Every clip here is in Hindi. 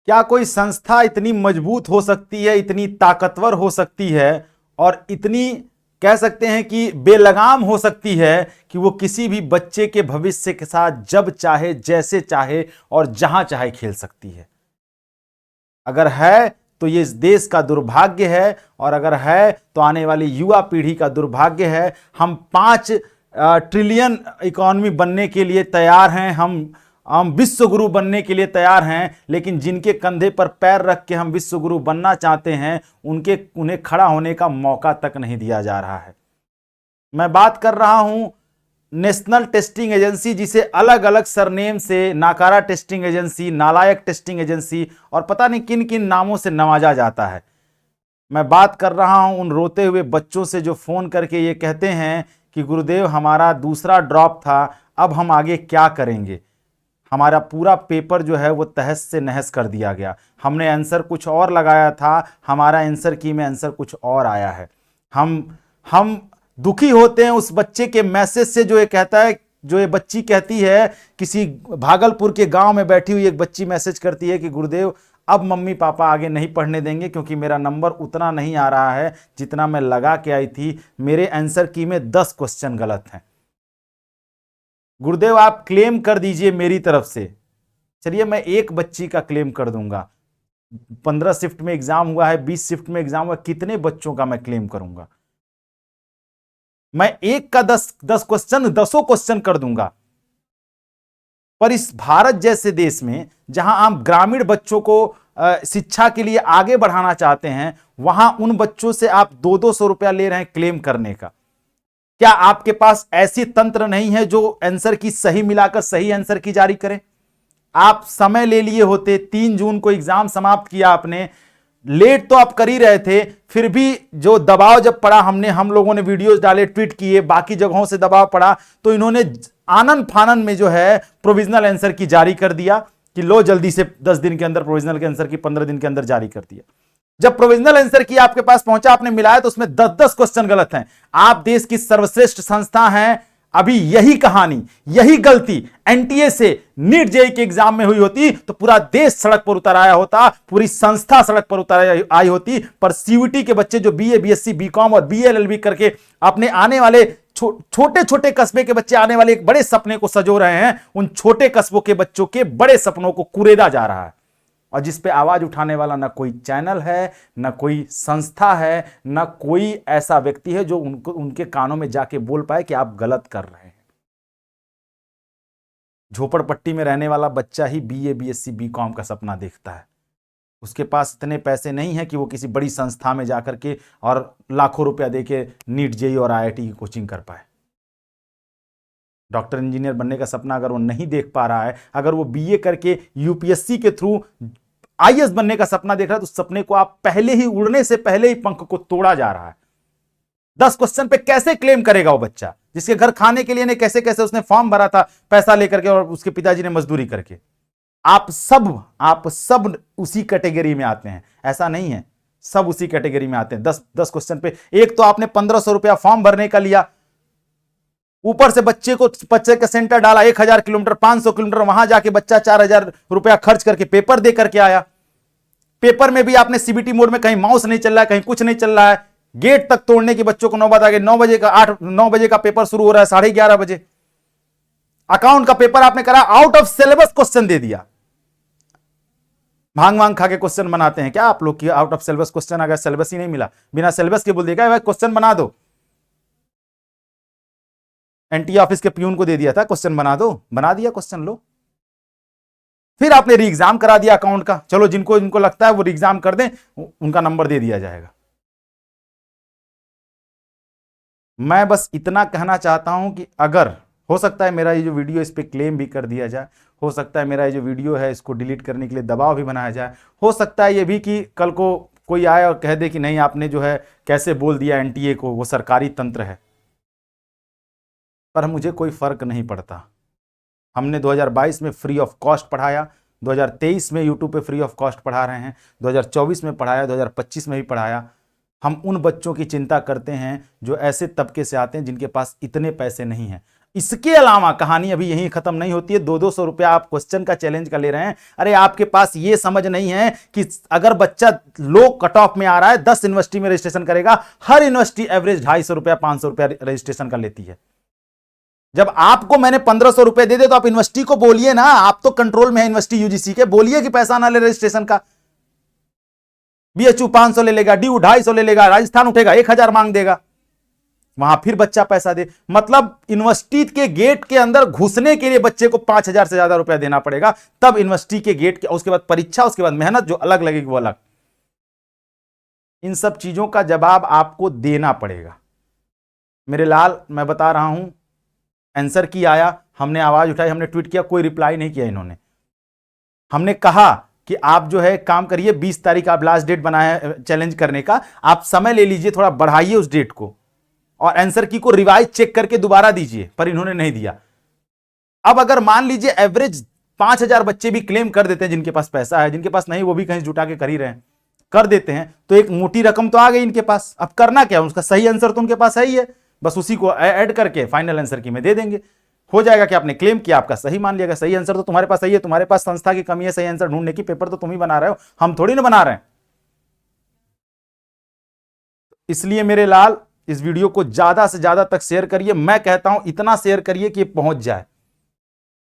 क्या कोई संस्था इतनी मजबूत हो सकती है, इतनी ताकतवर हो सकती है और इतनी कह सकते हैं कि बेलगाम हो सकती है कि वो किसी भी बच्चे के भविष्य के साथ जब चाहे, जैसे चाहे और जहां चाहे खेल सकती है? अगर है तो ये इस देश का दुर्भाग्य है, और अगर है तो आने वाली युवा पीढ़ी का दुर्भाग्य है। हम 5 ट्रिलियन इकोनॉमी बनने के लिए तैयार हैं, हम विश्व गुरु बनने के लिए तैयार हैं, लेकिन जिनके कंधे पर पैर रख के हम विश्व गुरु बनना चाहते हैं, उन्हें खड़ा होने का मौका तक नहीं दिया जा रहा है। मैं बात कर रहा हूं नेशनल टेस्टिंग एजेंसी, जिसे अलग अलग सरनेम से नाकारा टेस्टिंग एजेंसी, नालायक टेस्टिंग एजेंसी और पता नहीं किन किन नामों से नवाजा जाता है। मैं बात कर रहा हूं उन रोते हुए बच्चों से जो फोन करके ये कहते हैं कि गुरुदेव हमारा दूसरा ड्रॉप था, अब हम आगे क्या करेंगे? हमारा पूरा पेपर जो है वो तहस से नहस कर दिया गया। हमने आंसर कुछ और लगाया था, हमारा आंसर की में आंसर कुछ और आया है। हम दुखी होते हैं उस बच्चे के मैसेज से जो ये कहता है, जो ये बच्ची कहती है, किसी भागलपुर के गांव में बैठी हुई एक बच्ची मैसेज करती है कि गुरुदेव अब मम्मी पापा आगे नहीं पढ़ने देंगे क्योंकि मेरा नंबर उतना नहीं आ रहा है जितना मैं लगा के आई थी। मेरे आंसर की में 10 क्वेश्चन गलत हैं। गुरुदेव आप क्लेम कर दीजिए मेरी तरफ से। चलिए मैं एक बच्ची का क्लेम कर दूंगा। 15 शिफ्ट में एग्जाम हुआ है, 20 शिफ्ट में एग्जाम हुआ, कितने बच्चों का मैं क्लेम करूंगा? मैं एक का 10 क्वेश्चन, 10 क्वेश्चन कर दूंगा। पर इस भारत जैसे देश में जहां आप ग्रामीण बच्चों को शिक्षा के लिए आगे बढ़ाना चाहते हैं, वहां उन बच्चों से आप 200-200 रुपया ले रहे हैं क्लेम करने का। क्या आपके पास ऐसी तंत्र नहीं है जो आंसर की सही मिलाकर सही आंसर की जारी करें? आप समय ले लिए होते, 3 जून को एग्जाम समाप्त किया आपने, लेट तो आप कर ही रहे थे, फिर भी जो दबाव जब पड़ा, हम लोगों ने वीडियोस डाले, ट्वीट किए, बाकी जगहों से दबाव पड़ा, तो इन्होंने आनन फानन में जो है प्रोविजनल आंसर की जारी कर दिया कि लो जल्दी से 10 दिन के अंदर प्रोविजनल के आंसर की 15 दिन के अंदर जारी कर दिया। जब प्रोविजनल आंसर की आपके पास पहुंचा, आपने मिलाया तो उसमें 10-10 क्वेश्चन गलत हैं। आप देश की सर्वश्रेष्ठ संस्था हैं, अभी यही कहानी, यही गलती एनटीए से नीट जेईई के एग्जाम में हुई होती तो पूरा देश सड़क पर उतर आया होता, पूरी संस्था सड़क पर उतर आई होती। पर सीयूईटी के बच्चे जो बीए, बीएससी, बीकॉम और बीए एलएलबी करके अपने आने वाले छोटे छोटे कस्बे के बच्चे आने वाले एक बड़े सपने को सजो रहे हैं, उन छोटे कस्बों के बच्चों के बड़े सपनों को कुरेदा जा रहा है। और जिस पे आवाज उठाने वाला ना कोई चैनल है, ना कोई संस्था है, ना कोई ऐसा व्यक्ति है जो उनके कानों में जाके बोल पाए कि आप गलत कर रहे हैं। झोपड़पट्टी में रहने वाला बच्चा ही बीए, बीएससी, बीकॉम का सपना देखता है। उसके पास इतने पैसे नहीं है कि वो किसी बड़ी संस्था में जाकर के और लाखों रुपया देके नीट जेईई और आईआईटी की कोचिंग कर पाए। डॉक्टर इंजीनियर बनने का सपना अगर वो नहीं देख पा रहा है, अगर वो बीए करके यूपीएससी के थ्रू आईएएस बनने का सपना देख रहा है, तो उस सपने को आप पहले ही, उड़ने से पहले ही पंख को तोड़ा जा रहा है। 10 क्वेश्चन पे कैसे क्लेम करेगा वो बच्चा, जिसके घर खाने के लिए ने कैसे कैसे उसने फॉर्म भरा था पैसा लेकर के और उसके पिताजी ने मजदूरी करके। आप सब उसी कैटेगरी में आते हैं, ऐसा नहीं है, सब उसी कैटेगरी में आते हैं। 10 क्वेश्चन पे एक तो आपने 1500 रुपया फॉर्म भरने का लिया, ऊपर से बच्चे का सेंटर डाला 1000 किलोमीटर, 500 किलोमीटर, वहां जाके बच्चा 4000 रुपया खर्च करके पेपर दे करके आया। पेपर में भी आपने सीबीटी मोड में, कहीं माउस नहीं चल रहा है, कहीं कुछ नहीं चल रहा है, गेट तक तोड़ने की बच्चों को नौबत आ गई। 9 बजे का पेपर शुरू हो रहा है, 11:30 बजे अकाउंट का पेपर आपने करा, आउट ऑफ सिलेबस क्वेश्चन दे दिया। भांग खा के क्वेश्चन बनाते हैं क्या आप लोग की? आउट ऑफ सिलेबस क्वेश्चन आ गया, सिलेबस ही नहीं मिला, बिना सिलेबस के बोल देगा क्वेश्चन बना दो। एनटीए ऑफिस के प्यून को दे दिया था, क्वेश्चन बना दो, बना दिया क्वेश्चन, लो। फिर आपने री एग्जाम करा दिया अकाउंट का, चलो जिनको लगता है वो री एग्जाम कर दें, उनका नंबर दे दिया जाएगा। मैं बस इतना कहना चाहता हूं कि अगर हो सकता है मेरा ये जो वीडियो, इस पे क्लेम भी कर दिया जाए, हो सकता है मेरा ये जो वीडियो है इसको डिलीट करने के लिए दबाव भी बनाया जाए, हो सकता है ये भी कि कल को कोई आए और कह दे कि नहीं आपने जो है कैसे बोल दिया एनटीए को, वो सरकारी तंत्र है। पर मुझे कोई फर्क नहीं पड़ता। हमने 2022 में फ्री ऑफ कॉस्ट पढ़ाया, 2023 में यूट्यूब पे फ्री ऑफ कॉस्ट पढ़ा रहे हैं, 2024 में पढ़ाया, 2025 में भी पढ़ाया। हम उन बच्चों की चिंता करते हैं जो ऐसे तबके से आते हैं जिनके पास इतने पैसे नहीं हैं। इसके अलावा कहानी अभी यहीं खत्म नहीं होती है। 200-200 रुपया आप क्वेश्चन का चैलेंज का ले रहे हैं। अरे आपके पास ये समझ नहीं है कि अगर बच्चा लो कट ऑफ में आ रहा है, 10 यूनिवर्सिटी में रजिस्ट्रेशन करेगा, हर यूनिवर्सिटी एवरेज 250 रुपया 500 रुपया रजिस्ट्रेशन का लेती है। जब आपको मैंने 1500 रुपए दे दे तो आप यूनिवर्सिटी को बोलिए ना, आप तो कंट्रोल में है यूनिवर्सिटी यूजीसी के, बोलिए कि पैसा ना ले रजिस्ट्रेशन का। बीएचयू 500 ले लेगा, डीयू 250 ले लेगा, राजस्थान उठेगा 1000 मांग देगा, वहां फिर बच्चा पैसा दे। मतलब यूनिवर्सिटी के गेट के अंदर घुसने के लिए बच्चे को 5000 से ज्यादा रुपया देना पड़ेगा, तब यूनिवर्सिटी के गेट के, उसके बाद परीक्षा, उसके बाद मेहनत जो अलग लगेगी वो अलग। इन सब चीजों का जवाब आपको देना पड़ेगा। मेरे लाल, मैं बता रहा हूं, आंसर की आया, हमने आवाज उठाई, हमने ट्वीट किया, कोई रिप्लाई नहीं किया इन्होंने। हमने कहा कि आप जो है काम करिए, 20 तारीख आप लास्ट डेट बनाए चैलेंज करने का, आप समय ले लीजिए, थोड़ा बढ़ाइए उस डेट को, और आंसर की को रिवाइज चेक करके दोबारा दीजिए, पर इन्होंने नहीं दिया। अब अगर मान लीजिए एवरेज 5000 बच्चे भी क्लेम कर देते हैं, जिनके पास पैसा है, जिनके पास नहीं वो भी कहीं जुटा के कर ही रहे हैं, कर देते हैं, तो एक मोटी रकम तो आ गई इनके पास। अब करना क्या, उसका सही आंसर तो उनके पास है ही है, बस उसी को ऐड करके फाइनल आंसर की में दे देंगे, हो जाएगा कि आपने क्लेम किया, आपका सही मान लिया। सही आंसर तो तुम्हारे पास सही है, तुम्हारे पास संस्था की कमी है सही आंसर ढूंढने की, पेपर तो तुम ही बना रहे हो, हम थोड़ी ना बना रहे हैं। इसलिए मेरे लाल, इस वीडियो को ज्यादा से ज्यादा तक शेयर करिए। मैं कहता हूं इतना शेयर करिए कि पहुंच जाए,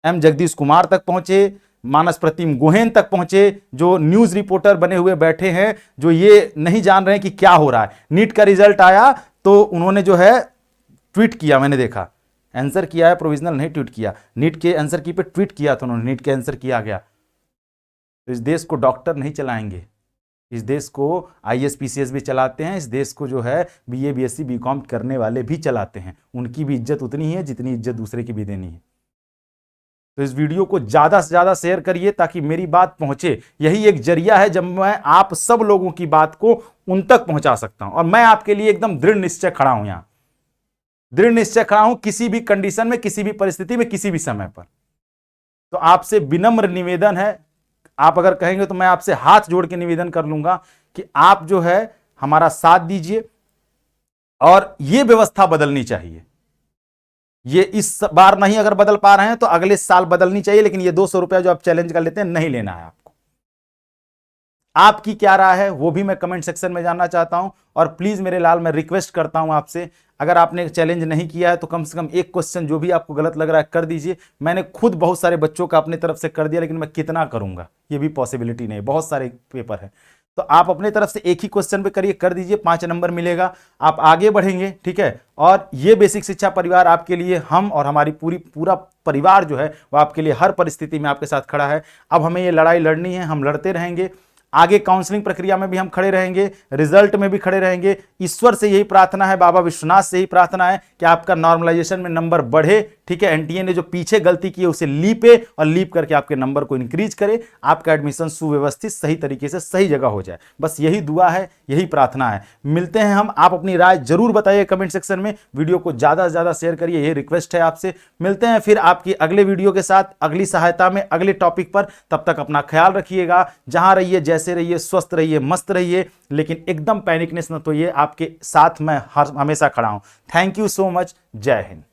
एम जगदीश कुमार तक पहुंचे, मानस प्रतिम गोहेन तक पहुंचे, जो न्यूज रिपोर्टर बने हुए बैठे हैं, जो ये नहीं जान रहे हैं कि क्या हो रहा है। नीट का रिजल्ट आया तो उन्होंने जो है ट्वीट किया, मैंने देखा, आंसर किया है, प्रोविजनल नहीं ट्वीट किया, नीट के आंसर की पे ट्वीट किया तो उन्होंने नीट के आंसर किया गया। तो इस देश को डॉक्टर नहीं चलाएंगे, इस देश को आईएएस पीसीएस भी चलाते हैं, इस देश को जो है बीए बीएससी बीकॉम करने वाले भी चलाते हैं, उनकी भी इज्जत उतनी ही है जितनी इज्जत दूसरे की भी देनी है। तो इस वीडियो को ज्यादा से ज्यादा शेयर करिए ताकि मेरी बात पहुंचे। यही एक जरिया है जब मैं आप सब लोगों की बात को उन तक पहुंचा सकता हूं, और मैं आपके लिए एकदम दृढ़ निश्चय खड़ा हूं, यहां दृढ़ निश्चय खड़ा हूं, किसी भी कंडीशन में, किसी भी परिस्थिति में, किसी भी समय पर। तो आपसे विनम्र निवेदन है, आप अगर कहेंगे तो मैं आपसे हाथ जोड़ के निवेदन कर लूंगा कि आप जो है हमारा साथ दीजिए, और यह व्यवस्था बदलनी चाहिए। ये इस बार नहीं अगर बदल पा रहे हैं तो अगले साल बदलनी चाहिए, लेकिन ये 200 रुपया जो आप चैलेंज कर लेते हैं नहीं लेना है आपको। आपकी क्या राय है वो भी मैं कमेंट सेक्शन में जानना चाहता हूं। और प्लीज मेरे लाल, मैं रिक्वेस्ट करता हूं आपसे, अगर आपने चैलेंज नहीं किया है तो कम से कम एक क्वेश्चन जो भी आपको गलत लग रहा है कर दीजिए। मैंने खुद बहुत सारे बच्चों का अपनी तरफ से कर दिया, लेकिन मैं कितना करूंगा ये भी पॉसिबिलिटी नहीं, बहुत सारे पेपर है। तो आप अपने तरफ से एक ही क्वेश्चन पे करिए, कर दीजिए, 5 नंबर मिलेगा, आप आगे बढ़ेंगे, ठीक है। और ये बेसिक शिक्षा परिवार आपके लिए, हम और हमारी पूरा परिवार जो है वो आपके लिए हर परिस्थिति में आपके साथ खड़ा है। अब हमें ये लड़ाई लड़नी है, हम लड़ते रहेंगे, आगे काउंसलिंग प्रक्रिया में भी हम खड़े रहेंगे, रिजल्ट में भी खड़े रहेंगे। ईश्वर से यही प्रार्थना है, बाबा विश्वनाथ से यही प्रार्थना है कि आपका नॉर्मलाइजेशन में नंबर बढ़े, ठीक है। एनटीए ने जो पीछे गलती की है उसे लीपे, और लीप करके आपके नंबर को इंक्रीज करे, आपका एडमिशन सुव्यवस्थित सही तरीके से सही जगह हो जाए। बस यही दुआ है, यही प्रार्थना है। मिलते हैं हम, आप अपनी राय जरूर बताइए कमेंट सेक्शन में, वीडियो को ज्यादा से ज्यादा शेयर करिए, यही रिक्वेस्ट है आपसे। मिलते हैं फिर आपकी अगले वीडियो के साथ, अगली सहायता में, अगले टॉपिक पर। तब तक अपना ख्याल रखिएगा, जहां रहिए, जैसे रहिए, स्वस्थ रहिए, मस्त रहिए, लेकिन एकदम पैनिकनेस न होइए। आपके साथ मैं हमेशा खड़ा हूं। Thank you so much. जय हिंद।